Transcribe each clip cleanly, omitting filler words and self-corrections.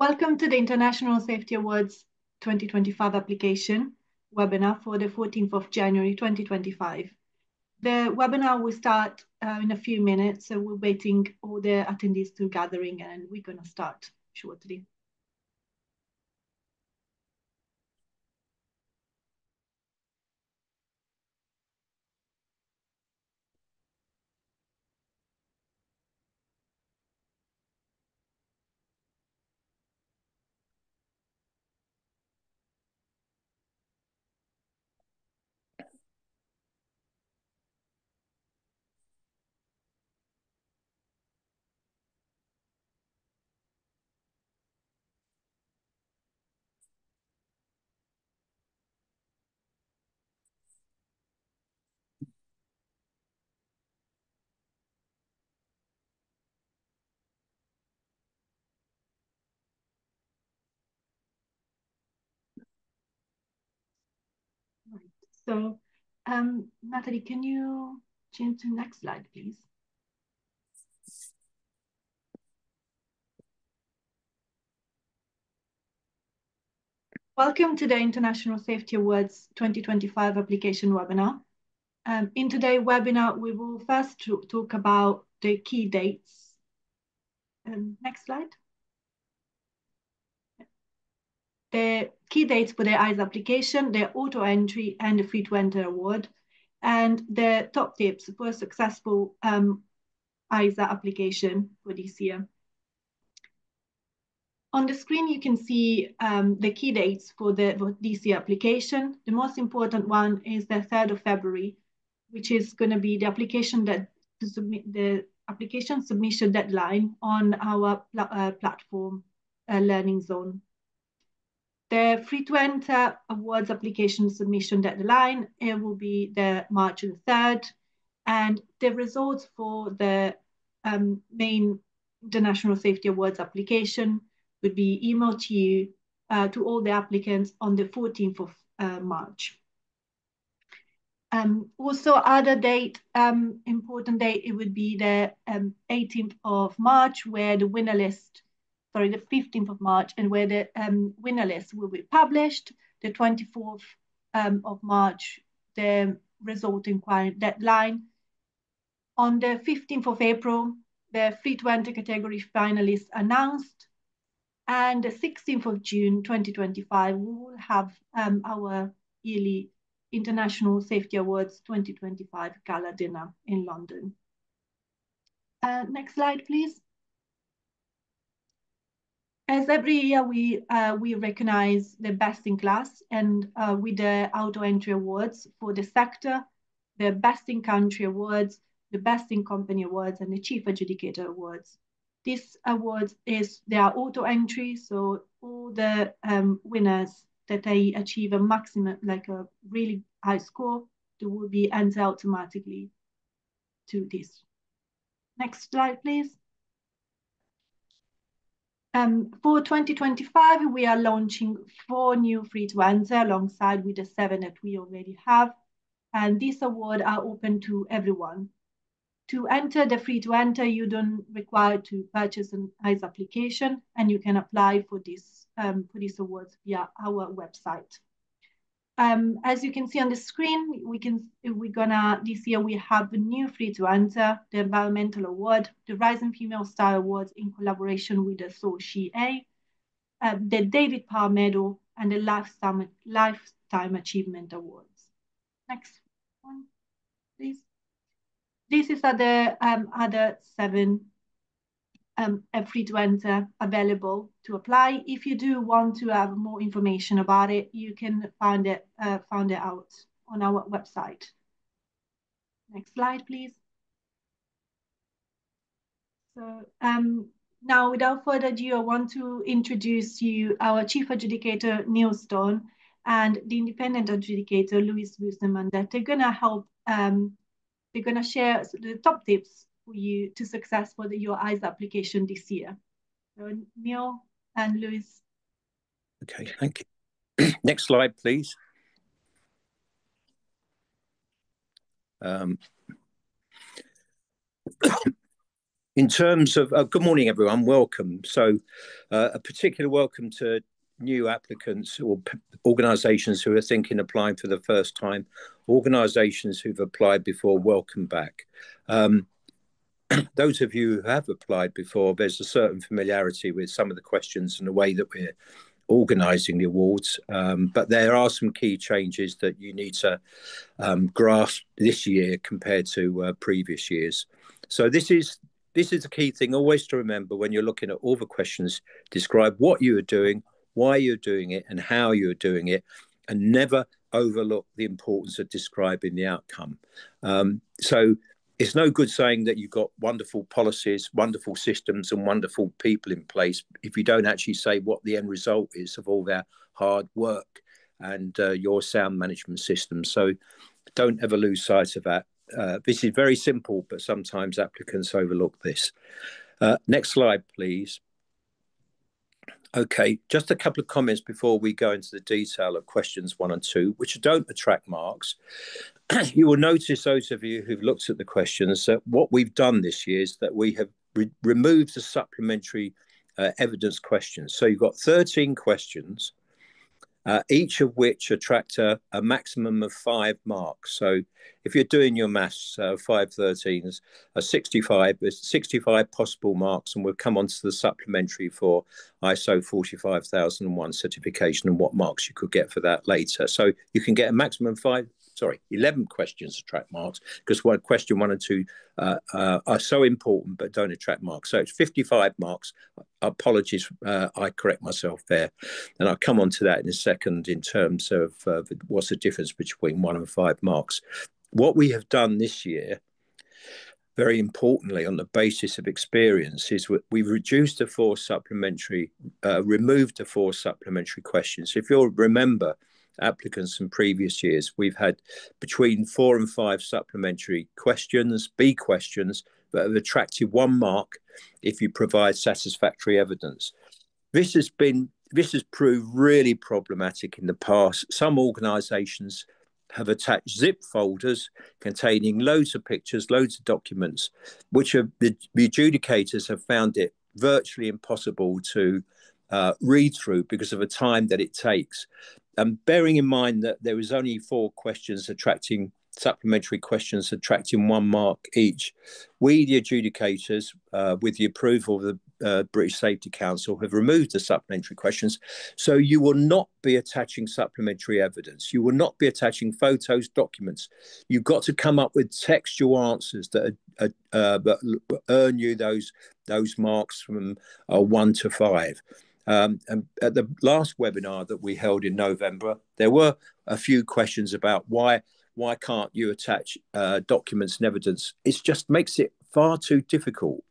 Welcome to the International Safety Awards 2025 application webinar for the 14th of January 2025. The webinar will start in a few minutes, so we're waiting all the attendees to gathering and we're going to start shortly. Right. So, Natalie, can you change to the next slide, please? Welcome to the International Safety Awards 2025 application webinar. In today's webinar, we will first talk about the key dates. Next slide. The key dates for the ISA application, the auto entry and the free to enter award, and the top tips for a successful ISA application for this year. On the screen, you can see the key dates for this year application. The most important one is the 3rd of February, which is going to be the application the application submission deadline on our platform, Learning Zone. The free to enter awards application submission deadline, it will be the March the 3rd, and the results for the main International Safety Awards application would be emailed to you, to all the applicants on the 14th of March. Also, other date, important date, it would be the 18th of March, where the winner list, sorry, the 15th of March, and where the winner list will be published. The 24th of March, the result inquiry deadline. On the 15th of April, the free to enter category finalists announced. And the 16th of June 2025, we will have our yearly International Safety Awards 2025 gala dinner in London. Next slide, please. As every year, we recognize the best in class, and with the auto entry awards for the sector, the best in country awards, the best in company awards, and the chief adjudicator awards. These awards they are auto entry, so all the winners that they achieve a maximum, like a really high score, they will be entered automatically to this. Next slide, please. For 2025, we are launching 4 new free to enter alongside with the 7 that we already have. And these awards are open to everyone. To enter the free to enter, you don't require to purchase an ISA application, and you can apply for these awards via our website. As you can see on the screen, this year we have a new free to enter, the Environmental Award, the Rising Female Star Awards in collaboration with the SOCA, the David Parr Medal, and the Lifetime Achievement Awards. Next one, please. This is the other 7 free to enter available to apply. If you do want to have more information about it, you can find it out on our website. Next slide, please. So now, without further ado, I want to introduce you our chief adjudicator, Neil Stone, and the independent adjudicator, Louis Wusterman, that they're going to help. They're going to share the top tips for you to success for your ISA application this year. So Neil and Louis. Okay, thank you. Next slide, please. In terms of, good morning, everyone, welcome. So a particular welcome to new applicants or organisations who are thinking applying for the first time, organisations who've applied before, welcome back. Those of you who have applied before, there's a certain familiarity with some of the questions and the way that we're organising the awards, but there are some key changes that you need to grasp this year compared to previous years. So this is the key thing always to remember when you're looking at all the questions. Describe what you are doing, why you're doing it, and how you're doing it, and never overlook the importance of describing the outcome. So it's no good saying that you've got wonderful policies, wonderful systems, and wonderful people in place if you don't actually say what the end result is of all their hard work and your sound management system. So don't ever lose sight of that. This is very simple, but sometimes applicants overlook this. Next slide, please. Okay, just a couple of comments before we go into the detail of questions 1 and 2, which don't attract marks. You will notice, those of you who've looked at the questions, that what we've done this year is that we have removed the supplementary evidence questions. So you've got 13 questions, each of which attract a maximum of 5 marks. So if you're doing your maths, 5 13s, 65, there's 65 possible marks, and we'll come on to the supplementary for ISO 45001 certification and what marks you could get for that later. So you can get a maximum 11 questions attract marks, because question 1 and 2 are so important but don't attract marks. So it's 55 marks. Apologies, I correct myself there. And I'll come on to that in a second in terms of what's the difference between 1 and 5 marks. What we have done this year, very importantly, on the basis of experience, is we've reduced the 4 supplementary, removed the 4 supplementary questions. If you'll remember, applicants from previous years, we've had between 4 and 5 supplementary questions, B questions, that have attracted 1 mark if you provide satisfactory evidence. This has proved really problematic in the past. Some organisations have attached zip folders containing loads of pictures, loads of documents, which the adjudicators have found it virtually impossible to read through because of the time that it takes. Bearing in mind that there is only 4 supplementary questions attracting 1 mark each, we, the adjudicators, with the approval of the British Safety Council, have removed the supplementary questions. So you will not be attaching supplementary evidence. You will not be attaching photos, documents. You've got to come up with textual answers that earn you those marks from 1 to 5. And at the last webinar that we held in November, there were a few questions about why can't you attach documents and evidence. It just makes it far too difficult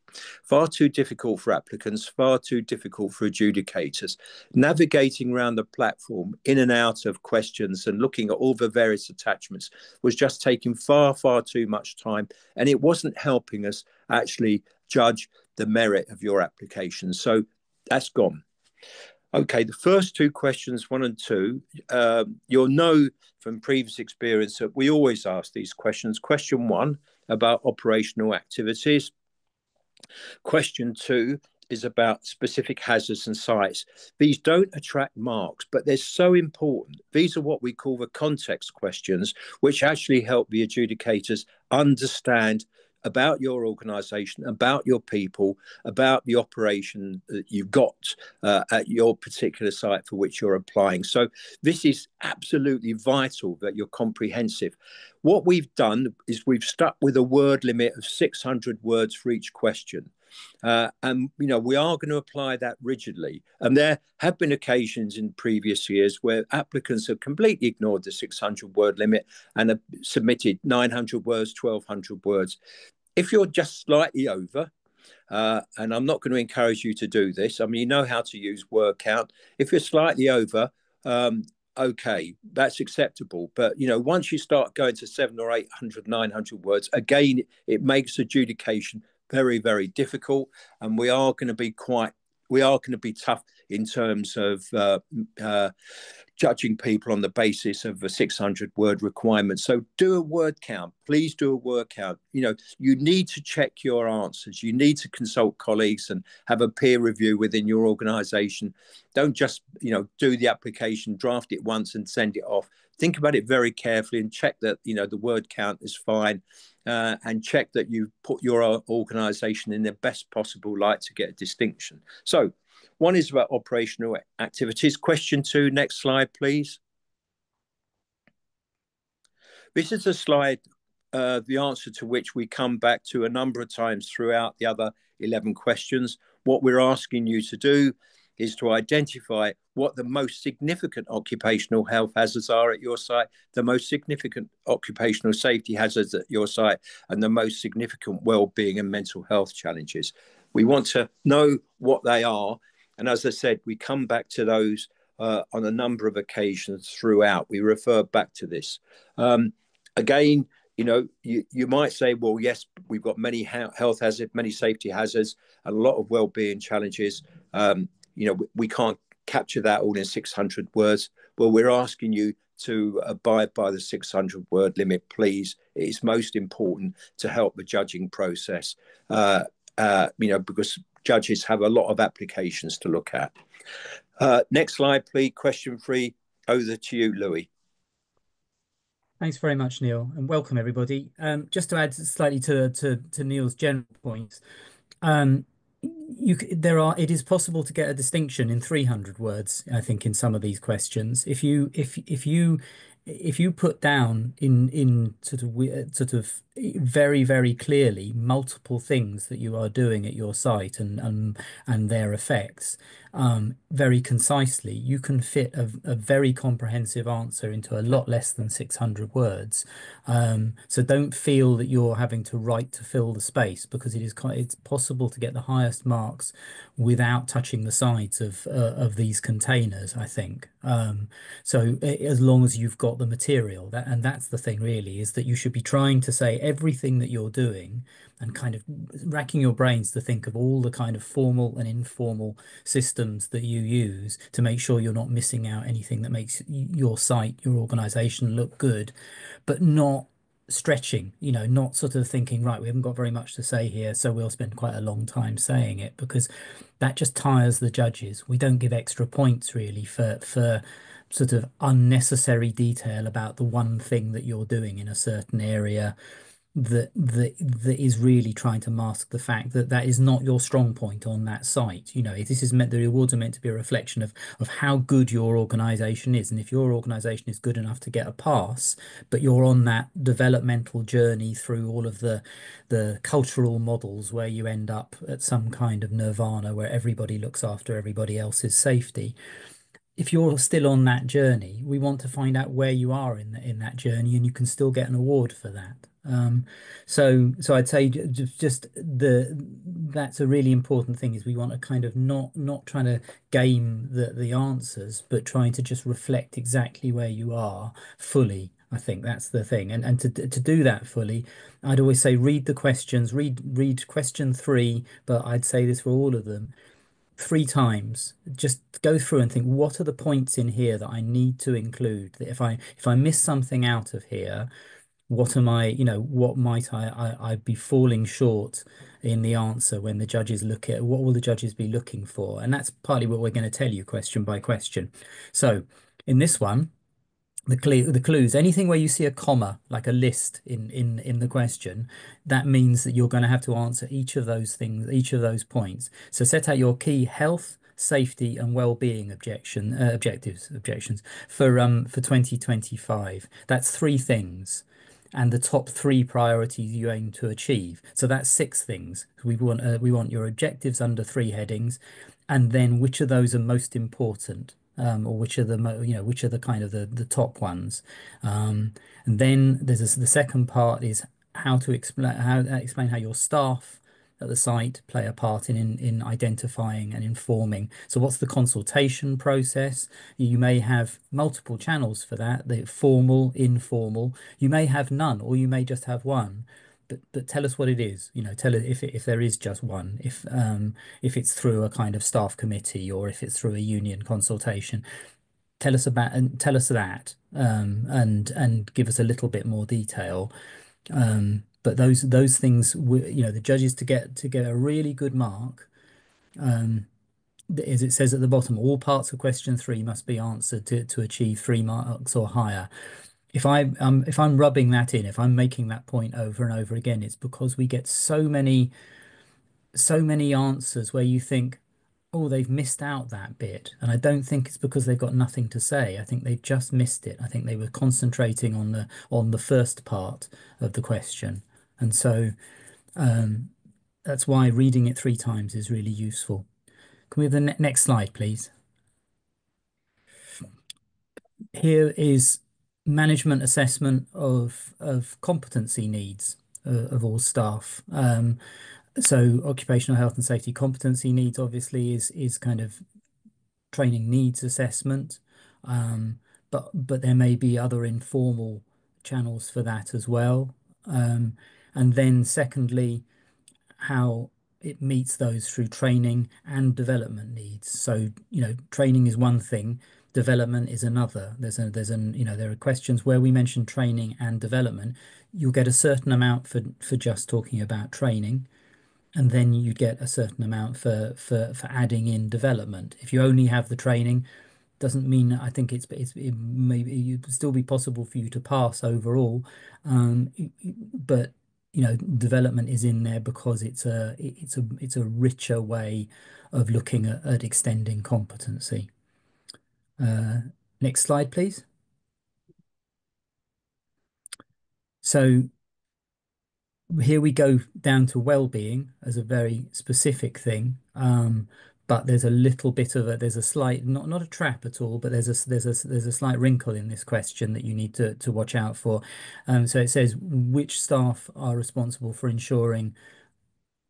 for applicants, far too difficult for adjudicators. Navigating around the platform in and out of questions and looking at all the various attachments was just taking far too much time, and it wasn't helping us actually judge the merit of your application. So that's gone. Okay, the first 2 questions, 1 and 2, you'll know from previous experience that we always ask these questions. Question 1 about operational activities. Question 2 is about specific hazards and sites. These don't attract marks, but they're so important. These are what we call the context questions, which actually help the adjudicators understand about your organisation, about your people, about the operation that you've got at your particular site for which you're applying. So this is absolutely vital that you're comprehensive. What we've done is we've stuck with a word limit of 600 words for each question. And we are going to apply that rigidly. And there have been occasions in previous years where applicants have completely ignored the 600-word limit and have submitted 900 words, 1,200 words. If you're just slightly over, and I'm not going to encourage you to do this, I mean, you know how to use word count. If you're slightly over, okay, that's acceptable. But, once you start going to 700 or 800, 900 words, again, it makes adjudication very, very difficult. And we are going to be quite we are going to be tough in terms of judging people on the basis of a 600-word requirement. So do a word count. Please do a word count. You need to check your answers. You need to consult colleagues and have a peer review within your organization. Don't just, do the application, draft it once and send it off. Think about it very carefully and check that, the word count is fine. And check that you put your organization in the best possible light to get a distinction. So one is about operational activities. Question 2, next slide, please. This is a slide, the answer to which we come back to a number of times throughout the other 11 questions. What we're asking you to do is to identify what the most significant occupational health hazards are at your site, the most significant occupational safety hazards at your site, and the most significant well-being and mental health challenges. We want to know what they are. And as I said, we come back to those on a number of occasions throughout. We refer back to this. Again, you might say, well, yes, we've got many health hazards, many safety hazards, and a lot of well-being challenges. We can't capture that all in 600 words. Well, we're asking you to abide by the 600-word limit, please. It is most important to help the judging process, because judges have a lot of applications to look at. Next slide, please. Question 3. Over to you, Louis. Thanks very much, Neil, and welcome everybody. Just to add slightly to Neil's general points, it is possible to get a distinction in 300 words, I think, in some of these questions. If you put down in sort of very, very clearly multiple things that you are doing at your site and their effects very concisely, you can fit a very comprehensive answer into a lot less than 600 words. So don't feel that you're having to write to fill the space, because it's possible to get the highest marks without touching the sides of these containers, I think. So as long as you've got the material, and that's the thing really, is that you should be trying to say everything that you're doing and kind of racking your brains to think of all the kind of formal and informal systems that you use to make sure you're not missing out anything that makes your site, your organization look good, but not stretching, not sort of thinking, right, we haven't got very much to say here, so we'll spend quite a long time saying it, because that just tires the judges. We don't give extra points really for sort of unnecessary detail about the one thing that you're doing in a certain area that is really trying to mask the fact that that is not your strong point on that site. This is meant, the rewards are meant to be a reflection of how good your organization is. And if your organization is good enough to get a pass, but you're on that developmental journey through all of the cultural models where you end up at some kind of nirvana where everybody looks after everybody else's safety. If you're still on that journey, we want to find out where you are in that journey, and you can still get an award for that. So I'd say that's a really important thing, is we want to kind of not trying to game the answers, but trying to just reflect exactly where you are fully. I think that's the thing. And to do that fully, I'd always say read the questions, read question 3, but I'd say this for all of them. 3 times, just go through and think, what are the points in here that I need to include? That if I miss something out of here, what might I be falling short in the answer when the judges look at what will the judges be looking for? And that's partly what we're going to tell you question by question. So in this one, the clues, anything where you see a comma, like a list in the question, that means that you're going to have to answer each of those things, each of those points. So set out your key health, safety and well-being objectives for 2025. That's 3 things, and the top 3 priorities you aim to achieve. So that's 6 things. We want your objectives under 3 headings, and then which of those are most important. Or which are the kind of the top ones, and then there's the second part is how to explain how your staff at the site play a part in identifying and informing. So what's the consultation process? You may have multiple channels for that, the formal, informal. You may have none, or you may just have one. but tell us what it is. Tell it if there is just one, if it's through a kind of staff committee or if it's through a union consultation. Tell us about and tell us that, and give us a little bit more detail. But those things, the judges to get a really good mark. As it says at the bottom, all parts of question 3 must be answered to achieve 3 marks or higher. If I'm rubbing that in, if I'm making that point over and over again, it's because we get so many answers where you think, oh, they've missed out that bit. And I don't think it's because they've got nothing to say. I think they've just missed it. I think they were concentrating on the first part of the question. And so that's why reading it 3 times is really useful. Can we have the next slide, please? Here is management assessment of competency needs of all staff. So occupational health and safety competency needs obviously is kind of training needs assessment, but there may be other informal channels for that as well. And then secondly, how it meets those through training and development needs. So, training is one thing, development is another. There are questions where we mention training and development. You'll get a certain amount for just talking about training, and then you get a certain amount for adding in development. If you only have the training, doesn't mean I think it may still be possible for you to pass overall, but development is in there because it's a richer way of looking at extending competency. Next slide, please. So here we go down to well-being as a very specific thing, but there's a little bit of there's a slight, not a trap at all, but there's a slight wrinkle in this question that you need to watch out for. So it says which staff are responsible for ensuring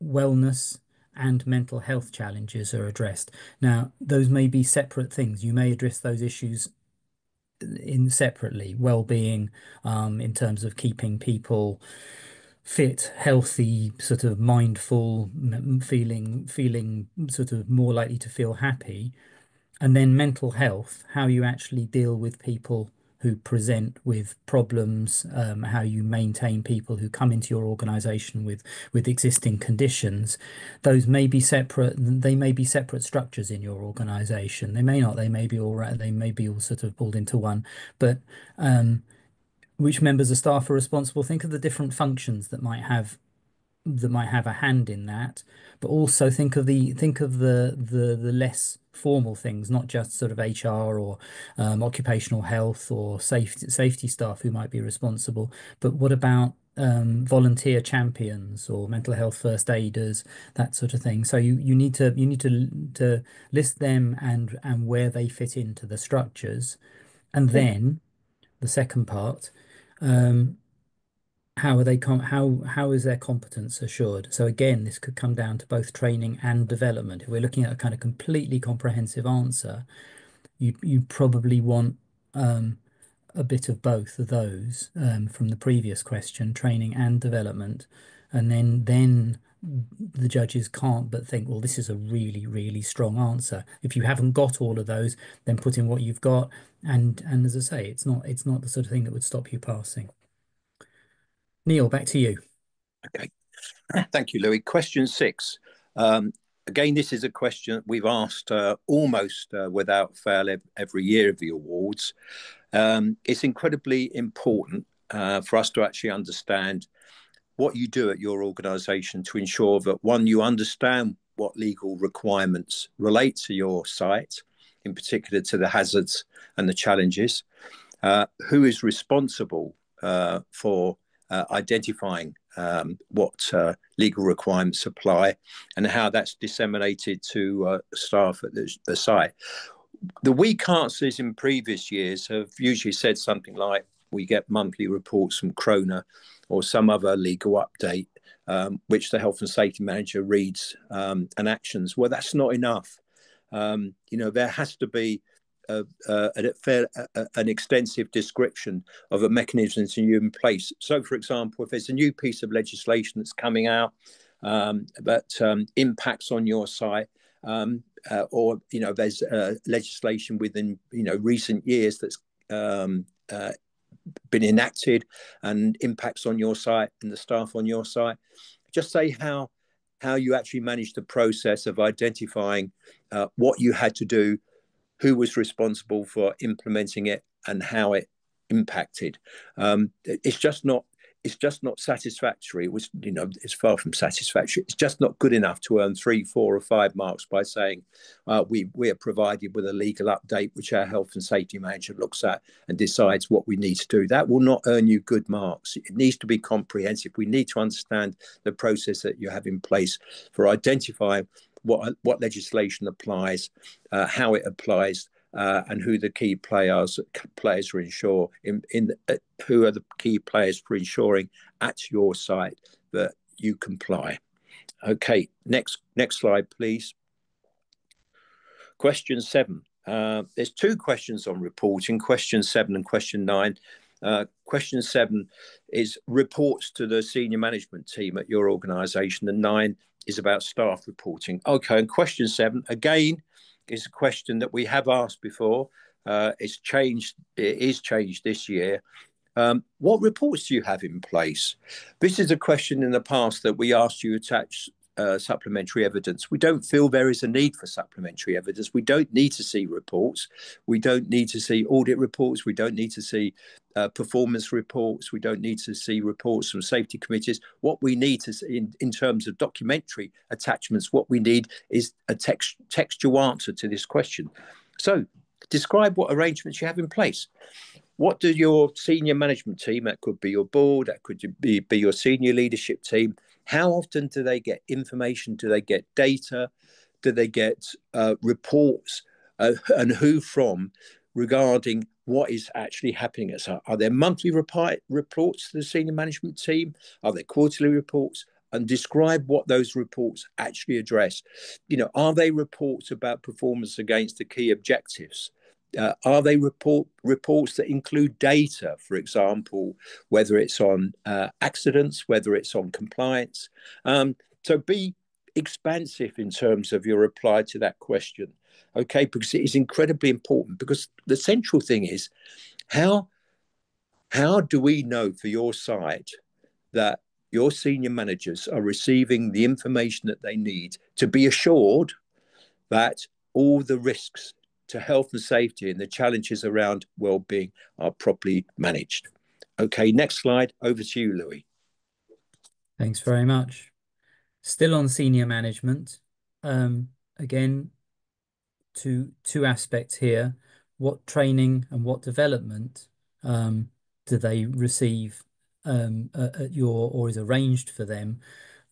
wellness and mental health challenges are addressed. Now, those may be separate things. You may address those issues separately. Well-being, in terms of keeping people fit, healthy, sort of mindful, feeling sort of more likely to feel happy. And then mental health, how you actually deal with people who present with problems, how you maintain people who come into your organization with existing conditions. Those may be separate. They may be separate structures in your organization. They may not. They may be all sort of pulled into one. But which members of staff are responsible? Think of the different functions that might have a hand in that, but also think of the less formal things, not just sort of HR or occupational health or safety staff who might be responsible, but what about volunteer champions or mental health first aiders, that sort of thing. So you need to list them and where they fit into the structures, and then the second part. How are how is their competence assured? So again, this could come down to both training and development. If we're looking at a kind of completely comprehensive answer, you probably want a bit of both of those from the previous question, training and development, and then the judges can't but think, well, this is a really, really strong answer. If you haven't got all of those, then put in what you've got, and as I say, it's not the sort of thing that would stop you passing. Neil, back to you. Okay. Thank you, Louis. Question 6. Again, this is a question we've asked almost without fail every year of the awards. It's incredibly important for us to actually understand what you do at your organisation to ensure that, one, you understand what legal requirements relate to your site, in particular to the hazards and the challenges, who is responsible for identifying what legal requirements apply and how that's disseminated to staff at the site. The weak answers in previous years have usually said something like, we get monthly reports from Krona or some other legal update, which the health and safety manager reads and actions. Well, that's not enough. There has to be an extensive description of a mechanism that's in place. So, for example, if there's a new piece of legislation that's coming out that impacts on your site, or there's legislation within recent years that's been enacted and impacts on your site and the staff on your site, just say how you actually managed the process of identifying what you had to do, who was responsible for implementing it, and how it impacted. It's just not satisfactory. It was, it's far from satisfactory. It's just not good enough to earn 3, 4, or 5 marks by saying we are provided with a legal update which our health and safety manager looks at and decides what we need to do. That will not earn you good marks. It needs to be comprehensive. We need to understand the process that you have in place for identifying what legislation applies, how it applies, and who the key players are who are the key players for ensuring at your site that you comply. Okay, next slide, please. Question 7. There's 2 questions on reporting, question 7 and question 9. Question 7 is reports to the senior management team at your organisation, and 9 is about staff reporting. Okay, and question 7, again, is a question that we have asked before. It is changed this year. What reports do you have in place? This is a question in the past that we asked you to attach supplementary evidence. We don't feel there is a need for supplementary evidence. We don't need to see reports. We don't need to see audit reports. We don't need to see performance reports. We don't need to see reports from safety committees. What we need to see in terms of documentary attachments, what we need is a textual answer to this question. So describe what arrangements you have in place. What do your senior management team, that could be your board, that could be your senior leadership team, how often do they get information? Do they get data? Do they get reports? And who from, regarding what is actually happening at site? Are there monthly reports to the senior management team? Are there quarterly reports? And describe what those reports actually address. Are they reports about performance against the key objectives? Are they reports that include data, for example, whether it's on accidents, whether it's on compliance? So be expansive in terms of your reply to that question, okay? Because it is incredibly important, because the central thing is how do we know for your site that your senior managers are receiving the information that they need to be assured that all the risks to health and safety and the challenges around well-being are properly managed? Okay, next slide. Over to you, Louis. Thanks very much. Still on senior management. Again, two aspects here. What training and what development do they receive at or is arranged for them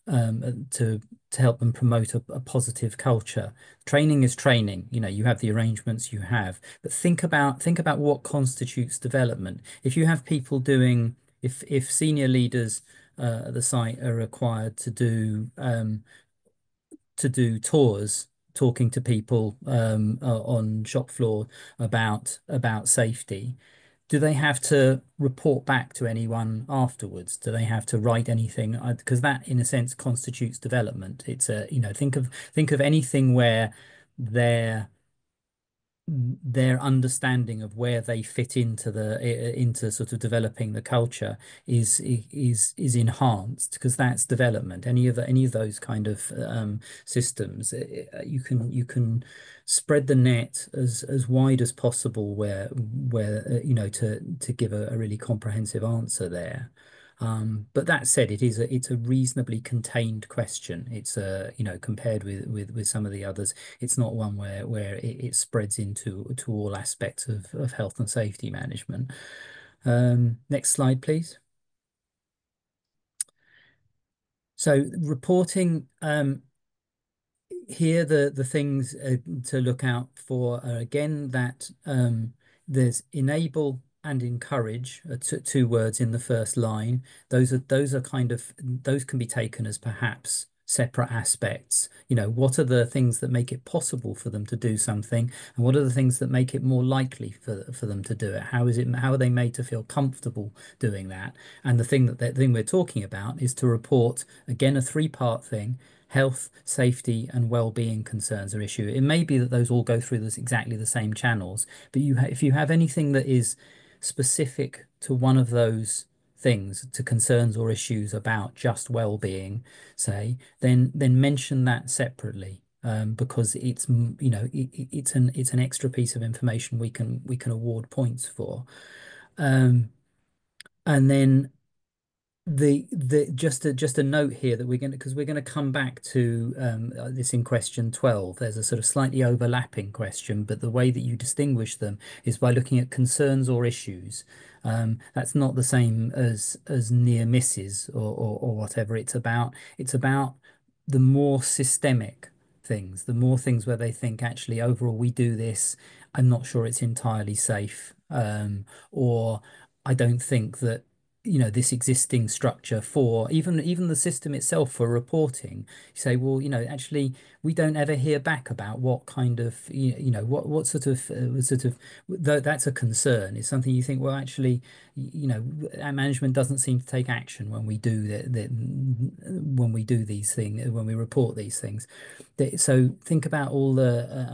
to help them promote a positive culture? Training is training. You have the arrangements you have, but think about what constitutes development. If you have people doing, if senior leaders at the site are required to do tours, talking to people on shop floor about safety, do they have to report back to anyone afterwards? Do they have to write anything? Because that, in a sense, constitutes development. It's think of anything where their understanding of where they fit into sort of developing the culture is enhanced, because that's development. Any of those kind of systems, you can spread the net as wide as possible where to give a really comprehensive answer there. But that said, it's a reasonably contained question. It's compared with some of the others, it's not one where it spreads into all aspects of health and safety management. Next slide, please. So reporting, here the things to look out for are, again, that there's enable and encourage, 2 words in the first line. Those can be taken as perhaps separate aspects. What are the things that make it possible for them to do something, and what are the things that make it more likely for them to do it? How are they made to feel comfortable doing that? And the thing we're talking about is to report, again, a three-part thing: health, safety, and well-being concerns or issue. It may be that those all go through exactly the same channels, but if you have anything that is specific to one of those things, to concerns or issues about just well-being, say, then mention that separately, because it's an extra piece of information we can award points for. And then just a note here that because we're going to come back to this in question 12. There's a sort of slightly overlapping question, but the way that you distinguish them is by looking at concerns or issues. That's not the same as near misses or whatever. It's about the more systemic things, the more things where they think, actually, overall we do this, I'm not sure it's entirely safe, or I don't think that this existing structure for even the system itself for reporting. You say, well, actually we don't ever hear back about what kind of what that's a concern. It's something you think, well, actually, our management doesn't seem to take action when we do when we do these things, when we report these things. So think about all the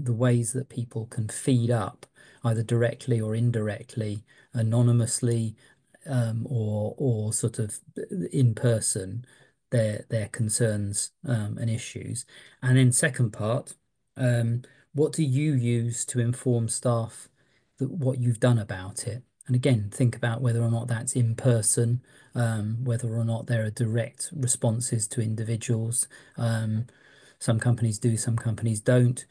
ways that people can feed up, either directly or indirectly, anonymously, or sort of in person, their concerns and issues. And then second part, what do you use to inform staff that what you've done about it? And again, think about whether or not that's in person, whether or not there are direct responses to individuals. Some companies do, some companies don't.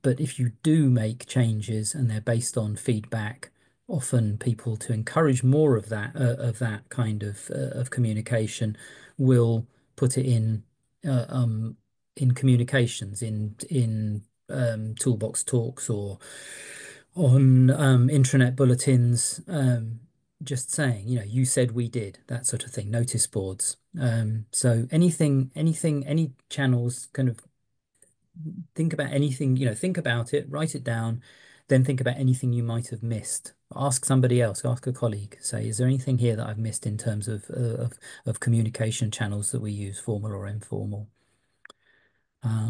But if you do make changes and they're based on feedback, often people, to encourage more of that kind of communication, will put it in communications, in toolbox talks, or on intranet bulletins, just saying, you said we did, that sort of thing, notice boards. So any channels, kind of think about anything, think about it, write it down, then think about anything you might have missed. Ask somebody else, ask a colleague, say, is there anything here that I've missed in terms of communication channels that we use, formal or informal?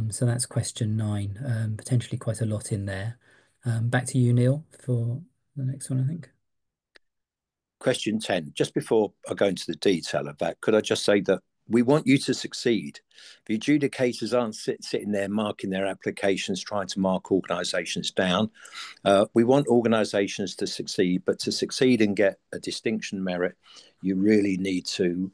So that's question 9, potentially quite a lot in there. Back to you, Neil, for the next one, I think. Question 10. Just before I go into the detail of that, could I just say that we want you to succeed. The adjudicators aren't sitting there marking their applications, trying to mark organisations down. We want organisations to succeed, but to succeed and get a distinction merit, you really need to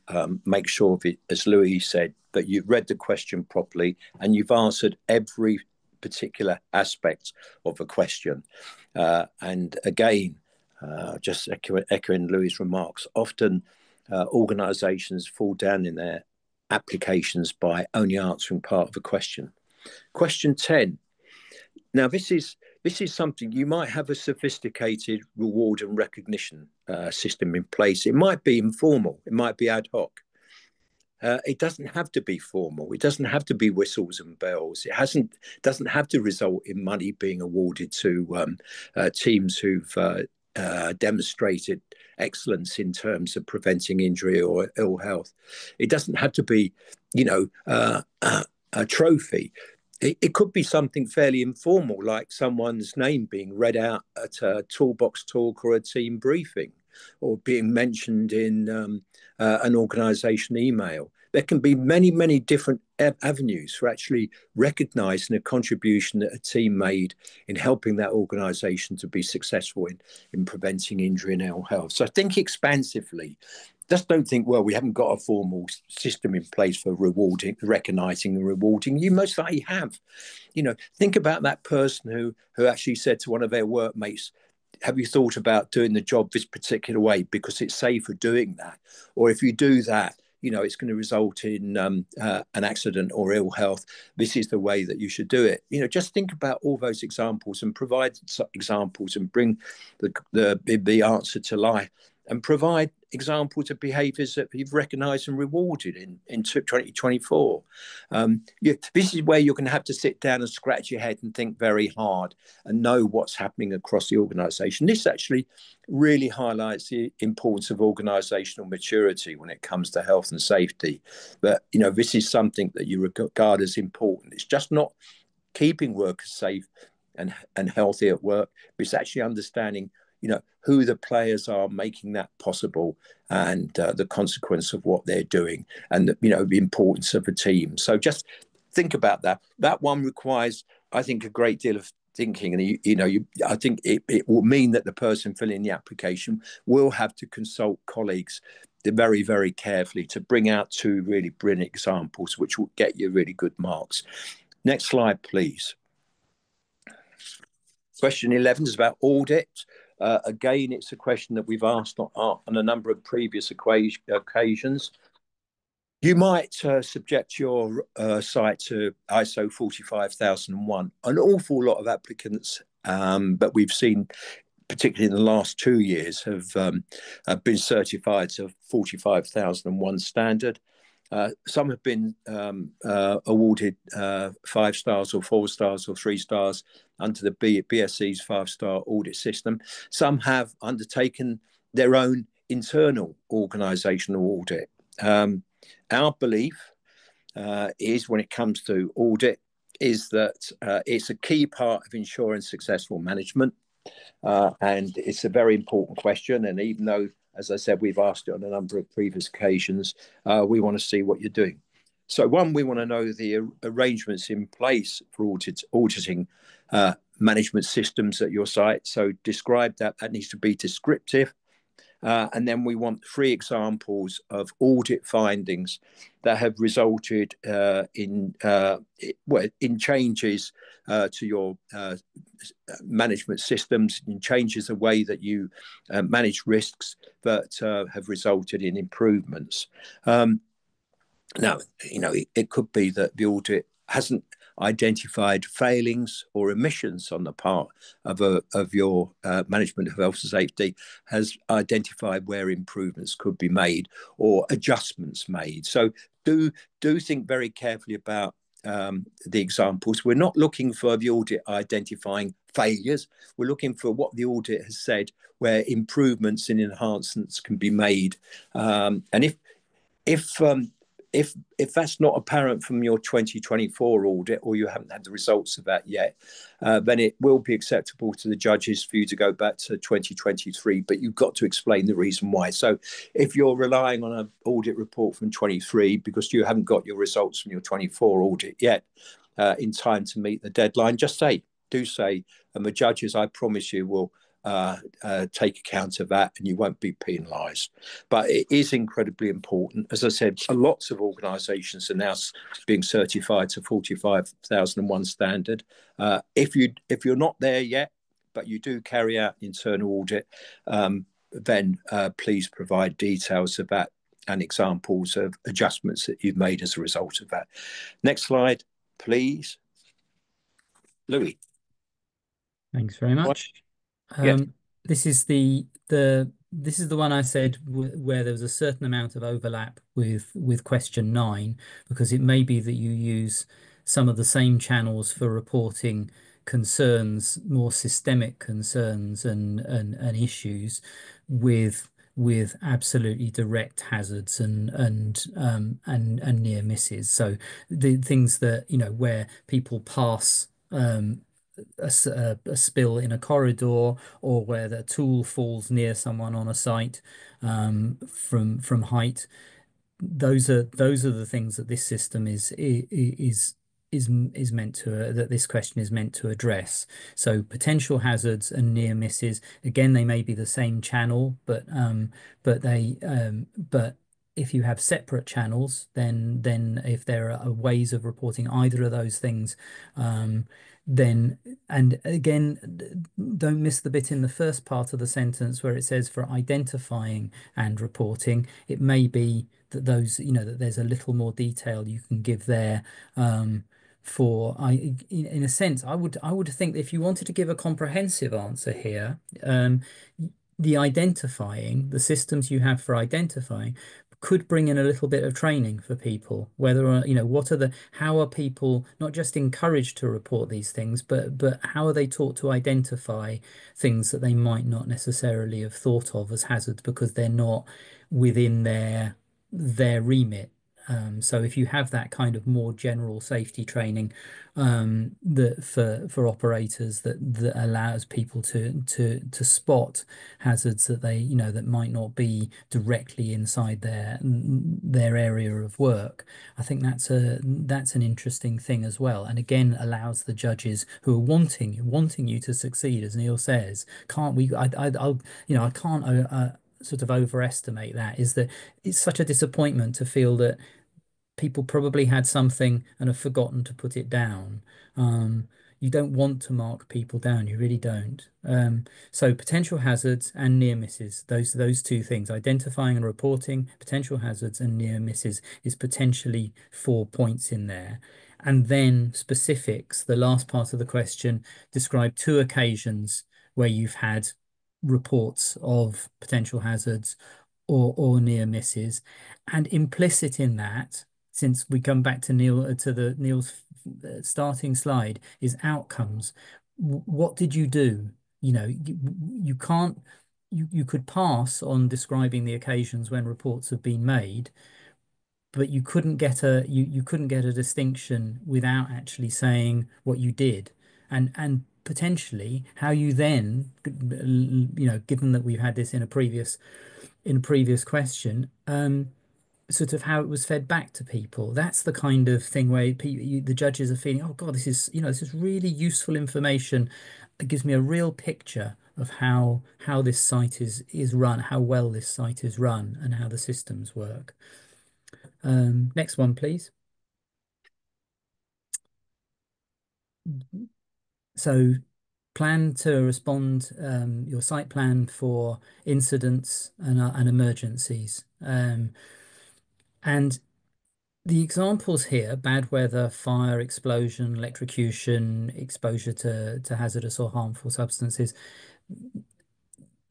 make sure, as Louis said, that you've read the question properly and you've answered every particular aspect of a question. And again, just echoing Louis' remarks, often organisations fall down in their applications by only answering part of a question. Question 10. Now, this is something, you might have a sophisticated reward and recognition system in place. It might be informal, it might be ad hoc. It doesn't have to be formal. It doesn't have to be whistles and bells. It doesn't have to result in money being awarded to teams who've demonstrated excellence in terms of preventing injury or ill health. It doesn't have to be, a trophy. It could be something fairly informal, like someone's name being read out at a toolbox talk or a team briefing, or being mentioned in an organisation email. There can be many, many different avenues for actually recognising a contribution that a team made in helping that organisation to be successful in preventing injury and ill health. So think expansively. Just don't think, well, we haven't got a formal system in place for recognising and rewarding. You most likely have. Think about that person who actually said to one of their workmates, have you thought about doing the job this particular way because it's safer doing that? Or if you do that, it's going to result in an accident or ill health. This is the way that you should do it. Just think about all those examples and provide examples and bring the answer to life and provide examples of behaviours that you've recognised and rewarded in 2024. This is where you're going to have to sit down and scratch your head and think very hard and know what's happening across the organisation. This actually really highlights the importance of organisational maturity when it comes to health and safety. But, this is something that you regard as important. It's just not keeping workers safe and healthy at work, but it's actually understanding who the players are making that possible, and the consequence of what they're doing, and the importance of a team. So just think about that. That one requires, I think, a great deal of thinking, and I think it will mean that the person filling the application will have to consult colleagues very, very carefully to bring out two really brilliant examples, which will get you really good marks. Next slide, please. Question 11 is about audit. Again, it's a question that we've asked on a number of previous occasions. You might subject your site to ISO 45001. An awful lot of applicants, but we've seen, particularly in the last 2 years, have been certified to 45001 standard. Some have been awarded 5 stars or 4 stars or 3 stars under the BSC's 5-star audit system. Some have undertaken their own internal organisational audit. Our belief is, when it comes to audit, is that it's a key part of ensuring successful management. And it's a very important question. And even though, as I said, we've asked it on a number of previous occasions, we want to see what you're doing. So one, we want to know the arrangements in place for auditing management systems at your site. So describe that. That needs to be descriptive. And then we want 3 examples of audit findings that have resulted in changes to your management systems, in changes the way that you manage risks that have resulted in improvements. Now, it could be that the audit hasn't identified failings or omissions on the part of your management of health and safety, has identified where improvements could be made or adjustments made. So do think very carefully about the examples. We're not looking for the audit identifying failures. We're looking for what the audit has said, where improvements and enhancements can be made. And if that's not apparent from your 2024 audit, or you haven't had the results of that yet, then it will be acceptable to the judges for you to go back to 2023, but you've got to explain the reason why. So if you're relying on an audit report from 23 because you haven't got your results from your 24 audit yet in time to meet the deadline, do say, and the judges, I promise you, will take account of that, and you won't be penalised. But it is incredibly important. As I said, lots of organisations are now being certified to 45001 standard. If you're not there yet, but you do carry out internal audit, then please provide details of that and examples of adjustments that you've made as a result of that. Next slide, please. Louis. Thanks very much. Yeah. This is the one I said where there was a certain amount of overlap with question 9, because it may be that you use some of the same channels for reporting concerns, more systemic concerns and issues with absolutely direct hazards and near misses. So the things that, where people pass a spill in a corridor, or where the tool falls near someone on a site from height. Those are the things that this system is meant to, that this question is meant to address. So potential hazards and near misses, again, they may be the same channel, but if you have separate channels, then if there are ways of reporting either of those things, then, and again, don't miss the bit in the first part of the sentence where it says for identifying and reporting. It may be that those, that there's a little more detail you can give there. In a sense, I would think that if you wanted to give a comprehensive answer here, the identifying, the systems you have for identifying could bring in a little bit of training for people, whether or, what are how are people not just encouraged to report these things, but how are they taught to identify things that they might not necessarily have thought of as hazards because they're not within their remit. So if you have that kind of more general safety training, that for operators that allows people to spot hazards that that might not be directly inside their area of work. I think that's an interesting thing as well, and again allows the judges who are wanting you to succeed, as Neil says, can't we? I'll I can't sort of overestimate that. Is that it's such a disappointment to feel that people probably had something and have forgotten to put it down. Um, you don't want to mark people down, you really don't. So potential hazards and near misses, those two things, identifying and reporting potential hazards and near misses is potentially 4 points in there. And then specifics, the last part of the question, describe two occasions where you've had reports of potential hazards or near misses. And implicit in that, since we come back to Neil's starting slide, is outcomes. What did you do? You can't you could pass on describing the occasions when reports have been made, but you couldn't get a distinction without actually saying what you did, and potentially how you then, given that we've had this in a previous question, sort of how it was fed back to people. That's the kind of thing where the judges are feeling, oh God, this is really useful information. It gives me a real picture of how this site is run, how well this site is run, and how the systems work. Next one, please. So plan to respond, your site plan for incidents and emergencies. And the examples here, bad weather, fire, explosion, electrocution, exposure to hazardous or harmful substances,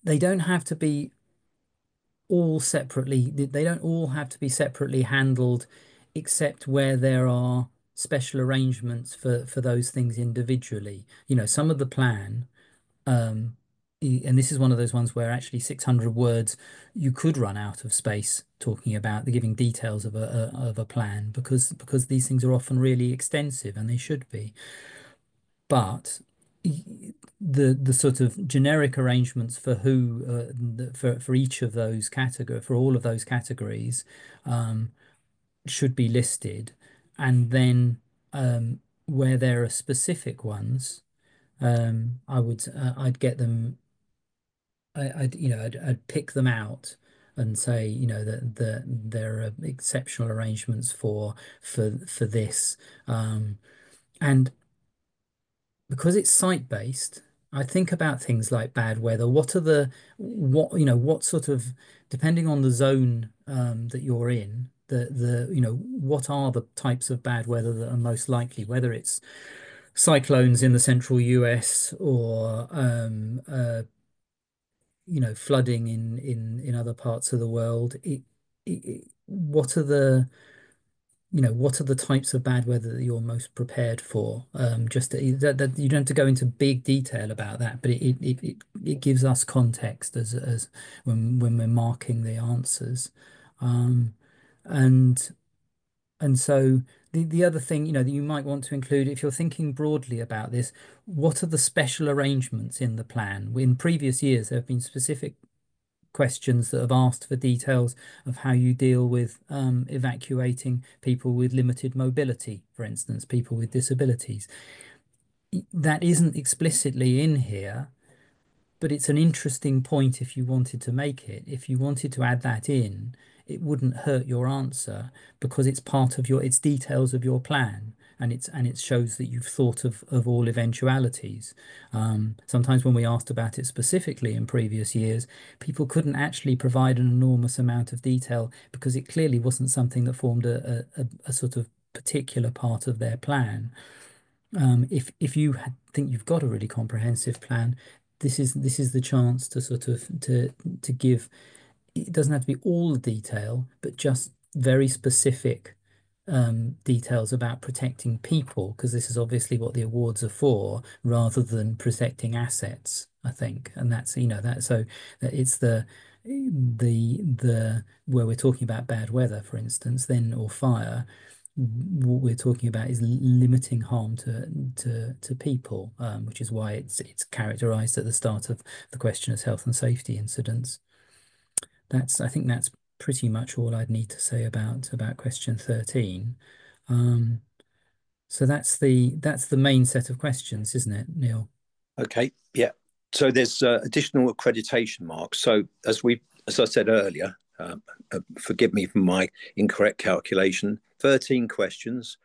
they don't have to be all separately, they don't all have to be separately handled, except where there are special arrangements for those things individually. Some of the plan, um, and this is one of those ones where actually 600 words, you could run out of space talking about the giving details of a plan because these things are often really extensive and they should be. But the sort of generic arrangements for for each of those for all of those categories, should be listed, and then where there are specific ones, I'd get them. I'd pick them out and say, that there are exceptional arrangements for this, and because it's site based, I think about things like bad weather. What sort of, depending on the zone that you're in, what are the types of bad weather that are most likely, whether it's cyclones in the central US or flooding in other parts of the world. What are the types of bad weather that you're most prepared for? That you don't have to go into big detail about that, but it gives us context as when we're marking the answers. Um, and and so the other thing, that you might want to include, if you're thinking broadly about this, what are the special arrangements in the plan? In previous years, there have been specific questions that have asked for details of how you deal with evacuating people with limited mobility, for instance, people with disabilities. That isn't explicitly in here, but it's an interesting point if you wanted to make it. If you wanted to add that in, it wouldn't hurt your answer because it's part of it's details of your plan. And it shows that you've thought of all eventualities. Sometimes when we asked about it specifically in previous years, people couldn't actually provide an enormous amount of detail because it clearly wasn't something that formed a sort of particular part of their plan. If you think you've got a really comprehensive plan, this is the chance to sort of to give. It doesn't have to be all the detail, but just very specific details about protecting people, because this is obviously what the awards are for, rather than protecting assets, I think. And that's, you know, that so that it's the where we're talking about bad weather, for instance, then or fire. What we're talking about is limiting harm to people, which is why it's characterized at the start of the question as health and safety incidents. I think that's pretty much all I'd need to say about question 13. So that's the main set of questions, isn't it, Neil? Okay, yeah. So there's additional accreditation marks. So as I said earlier, forgive me for my incorrect calculation, 13 questions,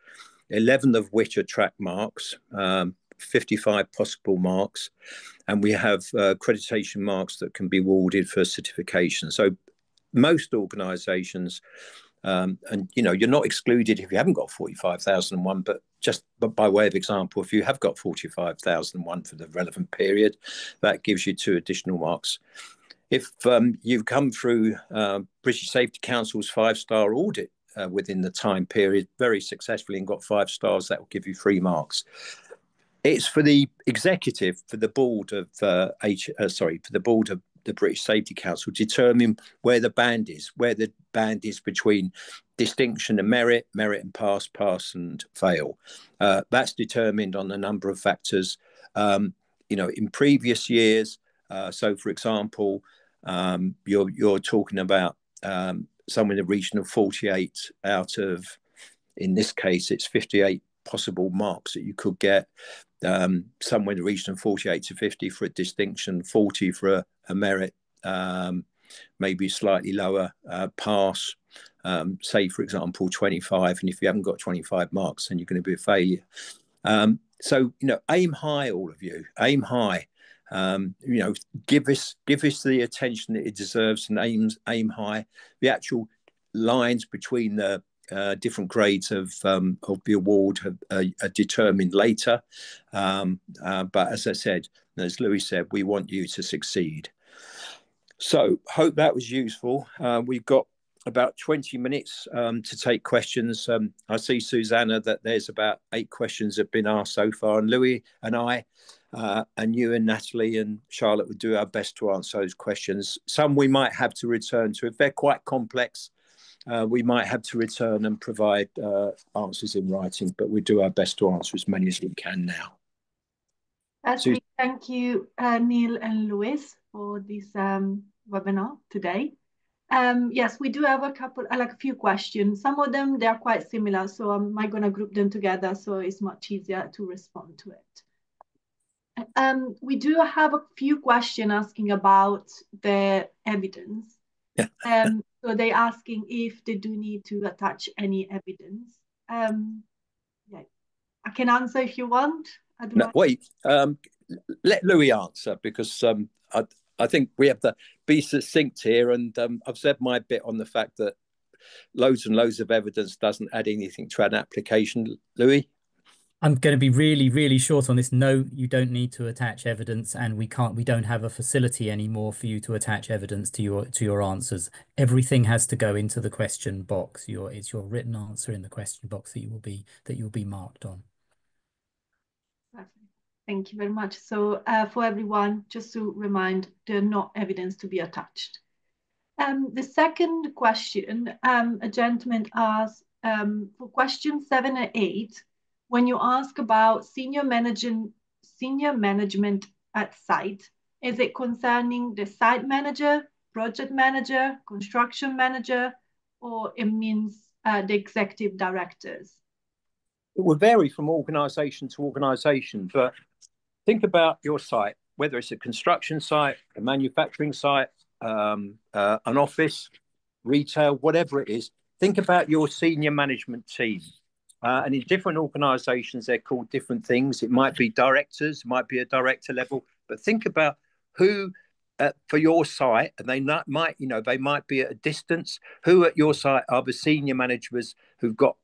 11 of which are track marks, 55 possible marks, and we have accreditation marks that can be awarded for certification. So most organisations, and you know, you're not excluded if you haven't got 45,001, but just by way of example, if you have got 45,001 for the relevant period, that gives you 2 additional marks. If you've come through British Safety Council's 5-star audit within the time period very successfully and got 5 stars, that will give you 3 marks. It's for the executive, for the board of for the board of the British Safety Council, determine where the band is, between distinction and merit, merit and pass, pass and fail. That's determined on a number of factors. You know, in previous years, so for example, you're talking about somewhere in the region of 48 out of, in this case, it's 58 possible marks that you could get. Somewhere in the region of 48 to 50 for a distinction, 40 for a merit, maybe slightly lower pass, say for example 25, and if you haven't got 25 marks then you're going to be a failure. So you know, aim high, all of you, aim high. You know, give us the attention that it deserves, and aim high. The actual lines between the different grades of the award are determined later. But as I said, as Louis said, we want you to succeed. So hope that was useful. We've got about 20 minutes to take questions. I see, Susanna, that there's about 8 questions that have been asked so far, and Louis and I and you and Natalie and Charlotte would do our best to answer those questions. Some we might have to return to. If they're quite complex, we might have to return and provide answers in writing, but we do our best to answer as many as we can now. Thank you, Neil and Louis, for this webinar today. Yes, we do have a few questions. Some of them, they are quite similar, so I'm going to group them together so it's much easier to respond to it. We do have a few questions asking about the evidence. Yeah. So they're asking if they do need to attach any evidence. Yeah, I can answer if you want. No, wait, let Louis answer, because I think we have to be succinct here, and I've said my bit on the fact that loads and loads of evidence doesn't add anything to an application. Louis? I'm going to be really, really short on this. No, you don't need to attach evidence, and we don't have a facility anymore for you to attach evidence to your answers. Everything has to go into the question box. It's your written answer in the question box that you'll be marked on. Perfect. Thank you very much. So for everyone, just to remind, there are no evidence to be attached. The second question, a gentleman asked, for question 7 and 8, when you ask about senior management at site, is it concerning the site manager, project manager, construction manager, or it means the executive directors? It will vary from organisation to organisation, but think about your site, whether it's a construction site, a manufacturing site, an office, retail, whatever it is. Think about your senior management team. And in different organisations, they're called different things. It might be directors, it might be a director level, but think about who for your site, and they might be at a distance. Who at your site are the senior managers who've got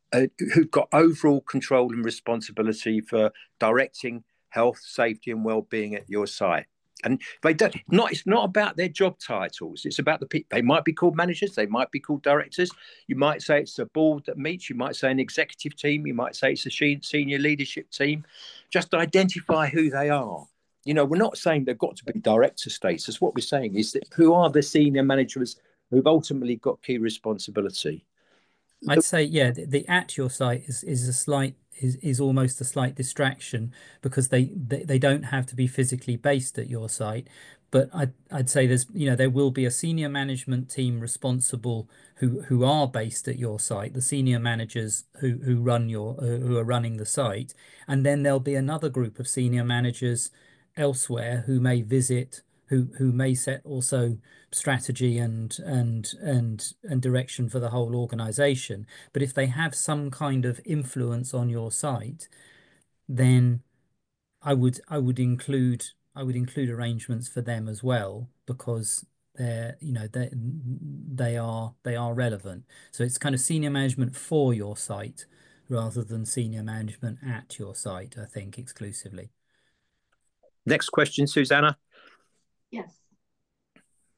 overall control and responsibility for directing health, safety, and well-being at your site? And they don't. Not. It's not about their job titles. It's about the people. They might be called managers. They might be called directors. You might say it's a board that meets. You might say an executive team. You might say it's a senior leadership team. Just identify who they are. You know, we're not saying they've got to be director status. What we're saying is that who are the senior managers who've ultimately got key responsibility. I'd say, yeah, the at your site is a slight is almost a slight distraction because they don't have to be physically based at your site. But I'd say there's, there will be a senior management team responsible who are based at your site, the senior managers who are running the site, and then there'll be another group of senior managers elsewhere who may visit, who may set also strategy and direction for the whole organization. But if they have some kind of influence on your site, then I would include arrangements for them as well, because they are relevant. So it's kind of senior management for your site rather than senior management at your site, I think, exclusively. Next question, Susanna. Yes.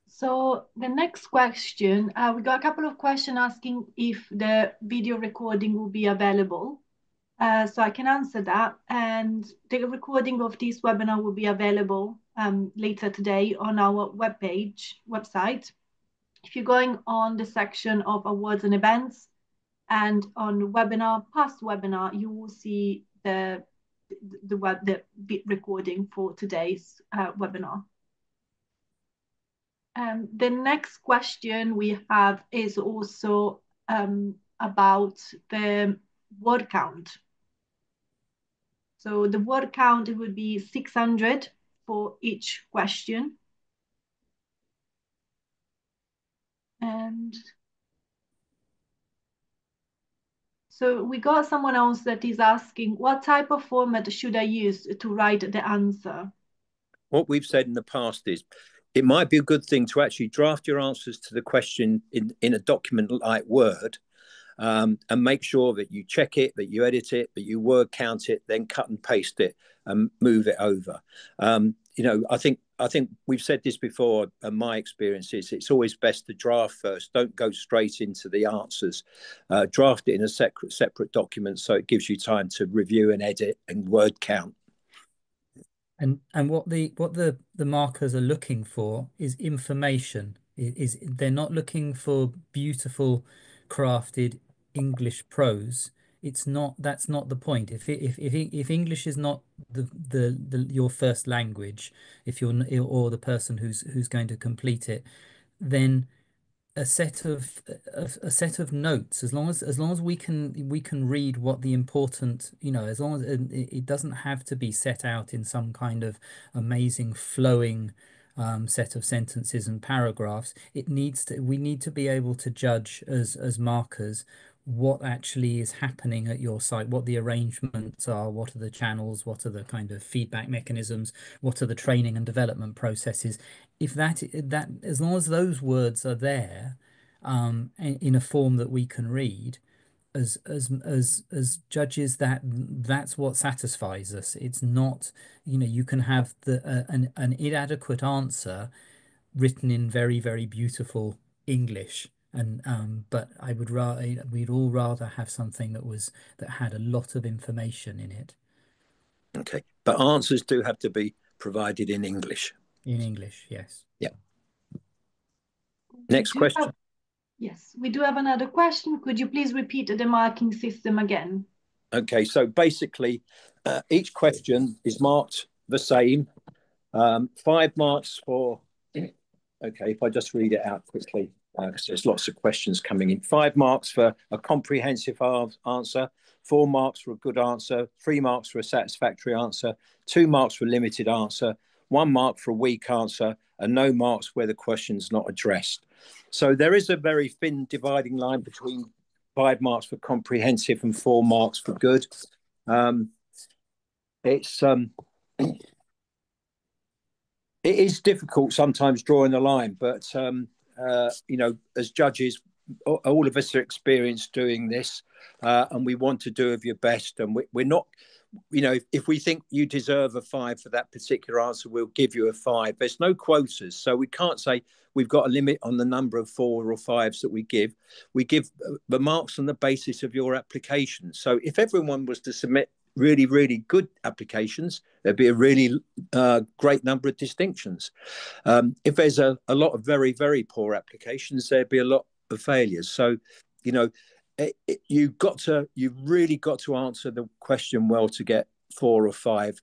So the next question, we got a couple of questions asking if the video recording will be available. So I can answer that. And the recording of this webinar will be available later today on our website. If you're going on the section of awards and events and on webinar, past webinar, you will see the recording for today's webinar. The next question we have is also about the word count. So the word count, it would be 600 for each question. And so we got someone else that is asking, what type of format should I use to write the answer? What we've said in the past is it might be a good thing to actually draft your answers to the question in a document like Word, and make sure that you check it, that you edit it, that you word count it, then cut and paste it and move it over. I think we've said this before, and my experience is it's always best to draft first. Don't go straight into the answers. Draft it in a separate document so it gives you time to review and edit and word count. And what the markers are looking for is information. They're not looking for beautiful, crafted English prose. That's not the point. If English is not your first language, if you're or the person who's going to complete it, then a set of notes, as long as we can read what the important, as long as it doesn't have to be set out in some kind of amazing flowing set of sentences and paragraphs. We need to be able to judge as markers what actually is happening at your site, what the arrangements are, what are the channels, what are the kind of feedback mechanisms, what are the training and development processes. If that as long as those words are there, in a form that we can read, as judges, that's what satisfies us. It's not, you can have an inadequate answer written in very, very beautiful English, but we'd all rather have something that had a lot of information in it. Okay, but answers do have to be provided in English. In English, yes. Yeah. Next question. Yes, we do have another question. Could you please repeat the marking system again? Okay, so basically, each question is marked the same. 5 marks for, okay, if I just read it out quickly, because there's lots of questions coming in. 5 marks for a comprehensive answer, 4 marks for a good answer, 3 marks for a satisfactory answer, 2 marks for a limited answer, 1 mark for a weak answer, and no marks where the question's not addressed. So there is a very thin dividing line between 5 marks for comprehensive and 4 marks for good. It is difficult sometimes drawing the line, but as judges, all of us are experienced doing this, and we want to do of your best. And if we think you deserve a 5 for that particular answer, we'll give you a 5. There's no quotas, so we can't say we've got a limit on the number of 4 or 5s that we give. We give the marks on the basis of your application. So if everyone was to submit really, really good applications, there'd be a really great number of distinctions. If there's a lot of very, very poor applications, there'd be a lot of failures. So, you've really got to answer the question well to get 4 or 5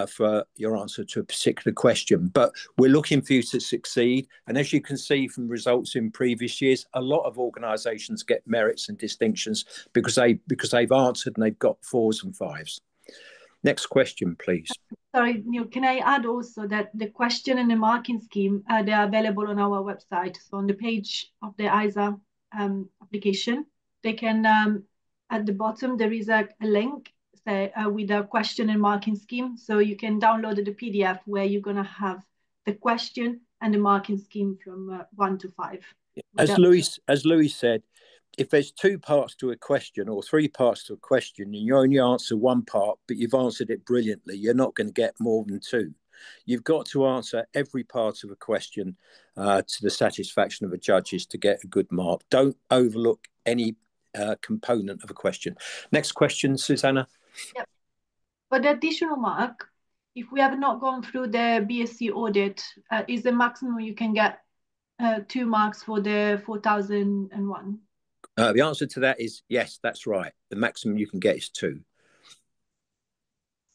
for your answer to a particular question. But we're looking for you to succeed. And as you can see from results in previous years, a lot of organisations get merits and distinctions because they've answered and they've got 4s and 5s. Next question, please. Sorry, Neil, can I add also that the question and the marking scheme, they are available on our website. So on the page of the ISA application, they can, at the bottom, there is a link with a question and marking scheme. So you can download the PDF where you're going to have the question and the marking scheme from 1 to 5. As Louis said, if there's 2 parts to a question or 3 parts to a question and you only answer one part, but you've answered it brilliantly, you're not going to get more than 2. You've got to answer every part of a question to the satisfaction of the judges to get a good mark. Don't overlook any component of a question. Next question, Susanna. Yep. For the additional mark, if we have not gone through the BSc audit, is the maximum you can get 2 marks for the 4001? The answer to that is yes, that's right. The maximum you can get is 2.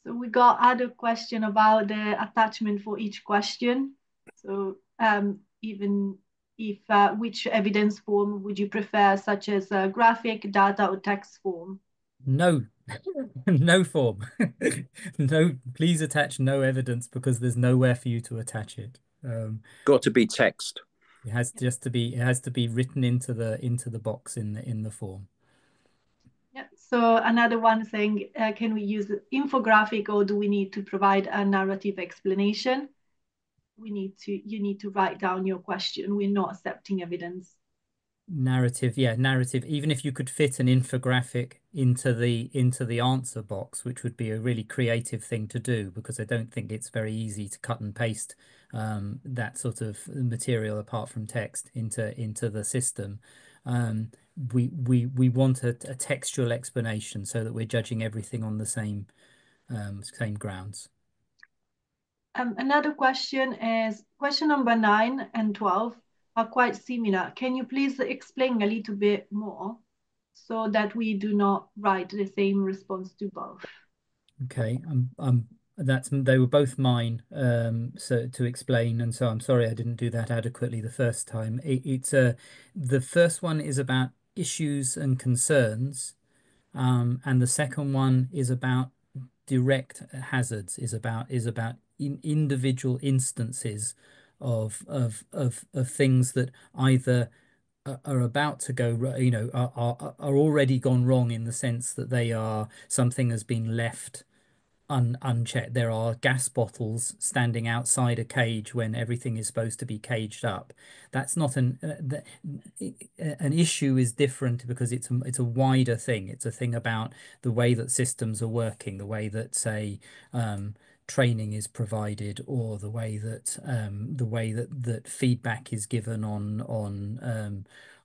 So we got other question about the attachment for each question. So even if which evidence form would you prefer, such as graphic, data, or text form? No, no form. No, please attach no evidence because there's nowhere for you to attach it. Got to be text. It has to be written into the box in the form. Yeah. So another one saying, can we use infographic or do we need to provide a narrative explanation? You need to write down your question. We're not accepting evidence. Narrative, yeah, narrative. Even if you could fit an infographic into the answer box, which would be a really creative thing to do, because I don't think it's very easy to cut and paste that sort of material apart from text into the system. We want a textual explanation so that we're judging everything on the same grounds. Another question is question number 9 and 12 are quite similar. Can you please explain a little bit more so that we do not write the same response to both? Okay, they were both mine, so to explain, and so I'm sorry I didn't do that adequately the first time. The first one is about issues and concerns, and the second one is about direct hazards, is about individual instances of things that either are about to go, are already gone wrong in the sense that something has been left unchecked. There are gas bottles standing outside a cage when everything is supposed to be caged up. That's not an issue is different because it's a wider thing. It's a thing about the way that systems are working, the way that, say, training is provided, or the way that feedback is given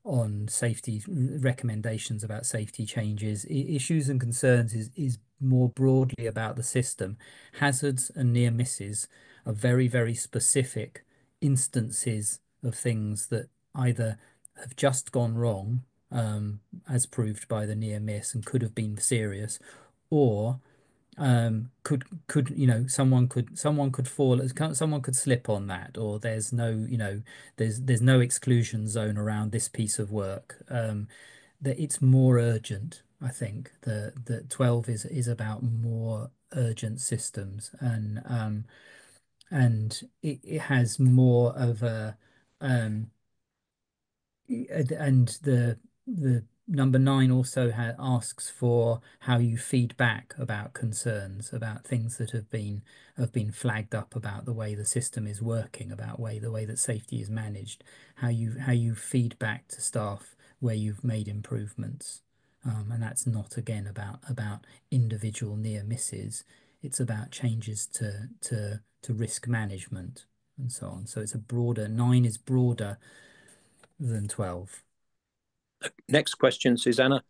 on safety recommendations about safety changes. Issues and concerns is more broadly about the system. Hazards and near misses are very, very specific instances of things that either have just gone wrong, as proved by the near miss, and could have been serious, or someone could fall, someone could slip on that, or there's no exclusion zone around this piece of work. That it's more urgent. I think the 12 is about more urgent systems, and it has more of a and the number 9 also asks for how you feed back about concerns, about things that have been flagged up about the way the system is working, about the way that safety is managed, how you feed back to staff where you've made improvements. And that's not again about individual near misses. It's about changes to risk management and so on. So it's a broader, 9 is broader than 12. Next question, Susanna.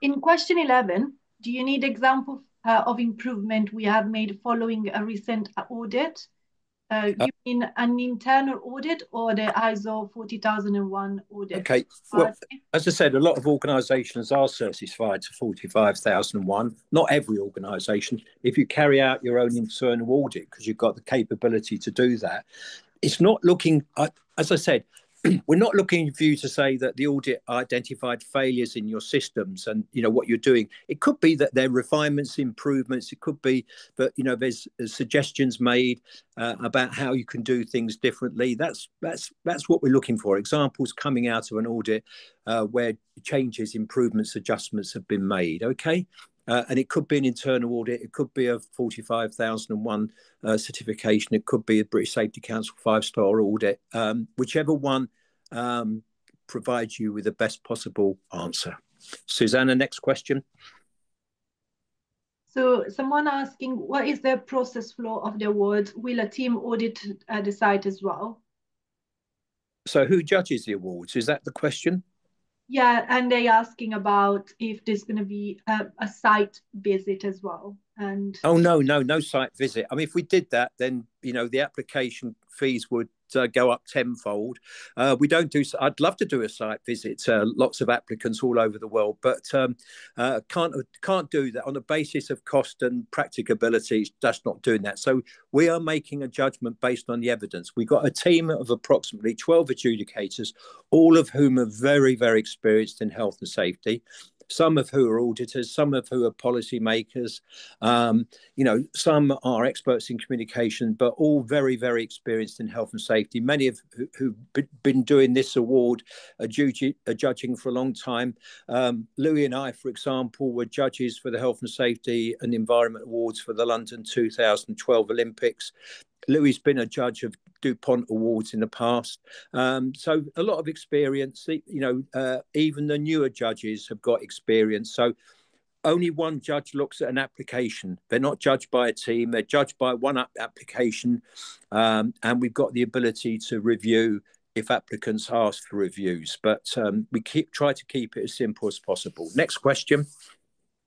In question 11, do you need examples of improvement we have made following a recent audit? You mean an internal audit or the ISO 40001 audit? Okay. Well, as I said, a lot of organisations are certified to 45001. Not every organisation. If you carry out your own internal audit, because you've got the capability to do that, it's not looking, as I said, we're not looking for you to say that the audit identified failures in your systems and what you're doing. It could be that there are refinements, improvements. It could be that there's suggestions made about how you can do things differently. That's what we're looking for. Examples coming out of an audit where changes, improvements, adjustments have been made. Okay. And it could be an internal audit. It could be a 45001 certification. It could be a British Safety Council 5-star audit. Whichever one provides you with the best possible answer. Susanna, next question. So someone asking, what is the process flow of the awards? Will a team audit the site as well? So who judges the awards? Is that the question? Yeah, and they asking about if there's going to be a site visit as well. And no site visit. I mean, if we did that, then the application fees would go up tenfold. We don't do. I'd love to do a site visit. Lots of applicants all over the world, but can't do that on the basis of cost and practicability. It's just not doing that. So we are making a judgment based on the evidence. We've got a team of approximately 12 adjudicators, all of whom are very, very experienced in health and safety. Some of who are auditors, some of who are policy makers, some are experts in communication, but all very, very experienced in health and safety. Many of who've been doing this award are judging for a long time. Louis and I, for example, were judges for the Health and Safety and Environment Awards for the London 2012 Olympics. Louis has been a judge of DuPont Awards in the past. So a lot of experience, even the newer judges have got experience. So only one judge looks at an application. They're not judged by a team. They're judged by one application. And we've got the ability to review if applicants ask for reviews. But we try to keep it as simple as possible. Next question.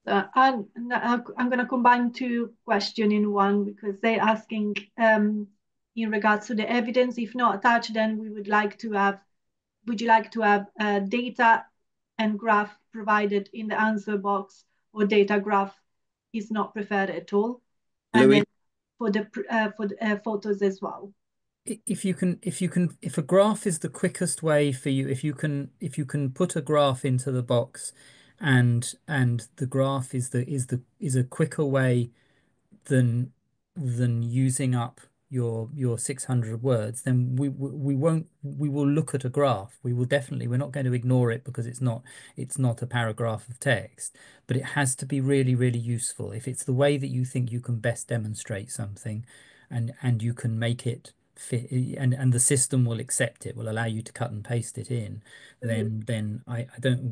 I'm going to combine two questions in one because they're asking in regards to the evidence. If not attached, then we would like to have, would you like to have data and graph provided in the answer box, or data graph is not preferred at all? And Louis? then for the photos as well. If a graph is the quickest way for you, if you can put a graph into the box and the graph is a quicker way than using up your 600 words, then we will look at a graph. We're not going to ignore it because it's not a paragraph of text, but it has to be really, really useful. If it's the way that you think you can best demonstrate something and you can make it fit, and the system will accept it, will allow you to cut and paste it in, then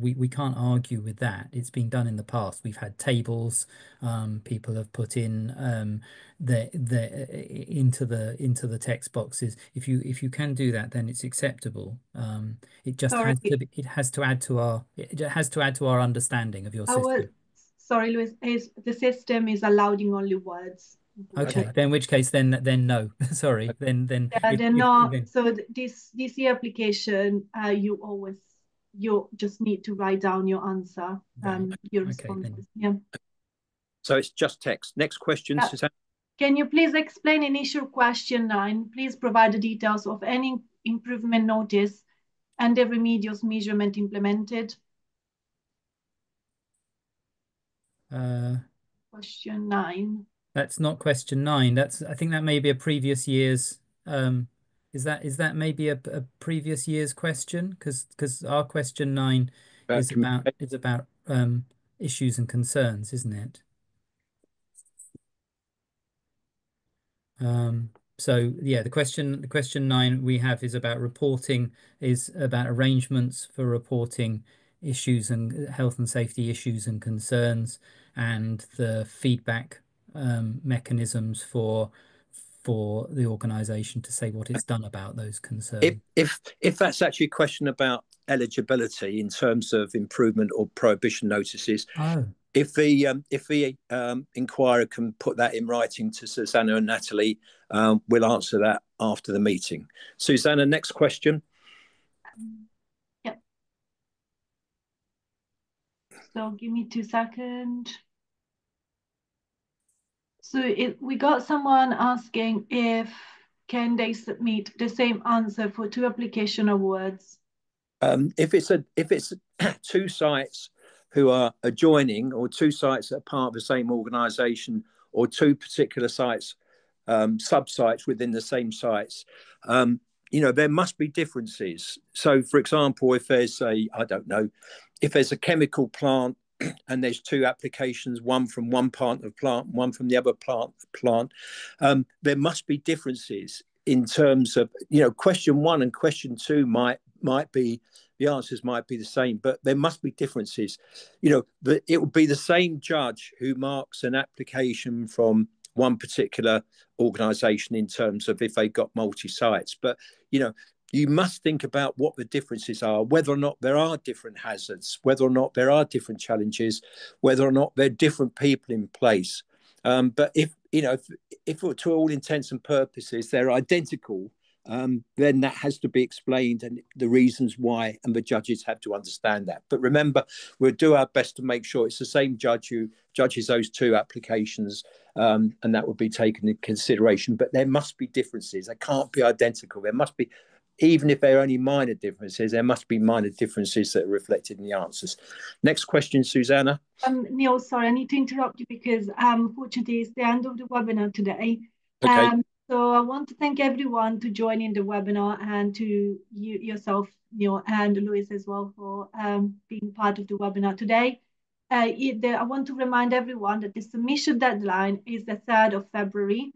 we can't argue with that. It's been done in the past. We've had tables, people have put in into the text boxes. If you can do that, then it's acceptable. It just has to add to our understanding of your system. Sorry, Louis, the system is allowing only words. Okay, then in which case, then no, sorry, then yeah, they're not. So this application, you just need to write down your answer, your responses. Okay, yeah. So it's just text. Next question, Suzanne. Can you please explain initial question 9? Please provide the details of any improvement notice and the remedials measurement implemented. Question 9. That's not question 9. I think that may be a previous year's. Is that maybe a previous year's question? Because our question 9 is about issues and concerns, isn't it? So yeah, the question 9 we have is about reporting, is about arrangements for reporting issues and health and safety issues and concerns, and the feedback mechanisms for the organization to say what it's done about those If concerns. if that's actually a question about eligibility in terms of improvement or prohibition notices, Oh, if the inquirer can put that in writing to Susanna and Natalie, we'll answer that after the meeting. Susanna, next question. Yeah. So give me 2 seconds. So we got someone asking if can they submit the same answer for 2 application awards. If it's two sites who are adjoining, or two sites that are part of the same organisation, or two particular sites, sub-sites within the same sites, there must be differences. So, for example, if there's I don't know, if there's a chemical plant and there's two applications, one from one part of the plant, one from the other plant, there must be differences in terms of, question one and question two might be, the answers might be the same, but there must be differences. It will be the same judge who marks an application from one particular organization in terms of if they got multi-sites. But, you must think about what the differences are, whether or not there are different hazards, whether or not there are different challenges, whether or not there are different people in place. But if to all intents and purposes they're identical, then that has to be explained, and the reasons why, and the judges have to understand that. But remember, we'll do our best to make sure it's the same judge who judges those two applications, and that will be taken into consideration. But there must be differences. They can't be identical. There must be, even if they're only minor differences, there must be minor differences that are reflected in the answers. Next question, Susanna. Neil, sorry, I need to interrupt you because unfortunately it's the end of the webinar today. Okay. So I want to thank everyone to joining the webinar, and to you yourself, Neil, and Louis as well, for being part of the webinar today. I want to remind everyone that the submission deadline is the 3rd of February.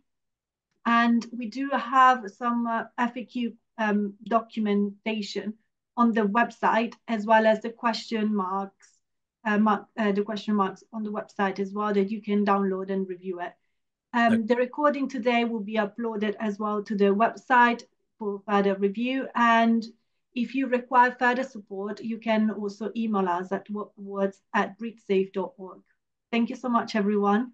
And we do have some FAQ documentation on the website, as well as the question marks, the question marks on the website as well, that you can download and review it. The recording today will be uploaded as well to the website for further review. And if you require further support, you can also email us at words@breathesafe.org. Thank you so much, everyone.